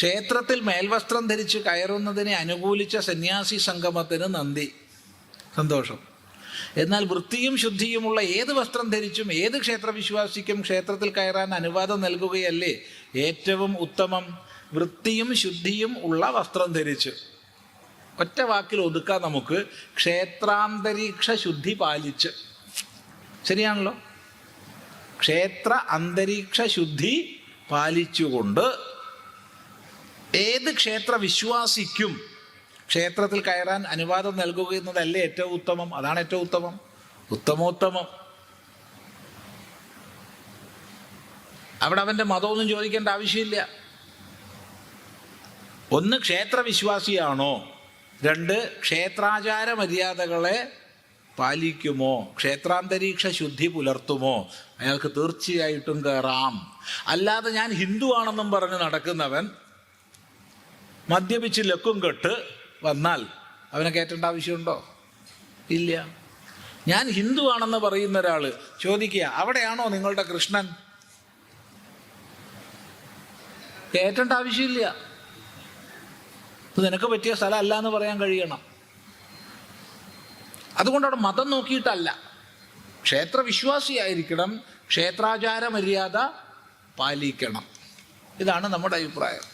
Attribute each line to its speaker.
Speaker 1: ക്ഷേത്രത്തിൽ മേൽവസ്ത്രം ധരിച്ച് കയറുന്നതിനെ അനുകൂലിച്ച സന്യാസി സംഗമത്തിന് നന്ദി, സന്തോഷം. എന്നാൽ വൃത്തിയും ശുദ്ധിയുമുള്ള ഏത് വസ്ത്രം ധരിച്ചും ഏത് ക്ഷേത്രവിശ്വാസിക്കും ക്ഷേത്രത്തിൽ കയറാൻ അനുവാദം നൽകുകയല്ലേ ഏറ്റവും ഉത്തമം? വൃത്തിയും ശുദ്ധിയും ഉള്ള വസ്ത്രം ധരിച്ച്. ഒറ്റ വാക്കിൽ ഒതുക്കാൻ നമുക്ക് ക്ഷേത്രാന്തരീക്ഷ ശുദ്ധി പാലിച്ച്. ശരിയാണല്ലോ? ക്ഷേത്ര അന്തരീക്ഷ ശുദ്ധി പാലിച്ചുകൊണ്ട് ഏത് ക്ഷേത്രവിശ്വാസിക്കും ക്ഷേത്രത്തിൽ കയറാൻ അനുവാദം നൽകുക എന്നതല്ലേ ഏറ്റവും ഉത്തമം? അതാണ് ഏറ്റവും ഉത്തമം, ഉത്തമോത്തമം. അവിടെ അവൻ്റെ മതമൊന്നും ചോദിക്കേണ്ട ആവശ്യമില്ല. ഒന്ന്, ക്ഷേത്രവിശ്വാസിയാണോ? രണ്ട്, ക്ഷേത്രാചാര മര്യാദകളെ പാലിക്കുമോ? ക്ഷേത്രാന്തരീക്ഷ ശുദ്ധി പുലർത്തുമോ? അയാൾക്ക് തീർച്ചയായിട്ടും കയറാം. അല്ലാതെ ഞാൻ ഹിന്ദു ആണെന്നും പറഞ്ഞ് നടക്കുന്നവൻ മദ്യപിച്ച് ലക്കും കെട്ട് വന്നാൽ അവനെ കയറ്റേണ്ട ആവശ്യമുണ്ടോ? ഇല്ല. ഞാൻ ഹിന്ദു ആണെന്ന് പറയുന്ന ഒരാൾ ചോദിക്കുക, അവിടെയാണോ നിങ്ങളുടെ കൃഷ്ണൻ? കയറ്റേണ്ട ആവശ്യമില്ല. ഇത് നിനക്ക് പറ്റിയ സ്ഥലമല്ല എന്ന് പറയാൻ കഴിയണം. അതുകൊണ്ട് അവിടെ മതം നോക്കിയിട്ടല്ല, ക്ഷേത്രവിശ്വാസിയായിരിക്കണം, ക്ഷേത്രാചാര മര്യാദ പാലിക്കണം. ഇതാണ് നമ്മുടെ അഭിപ്രായം.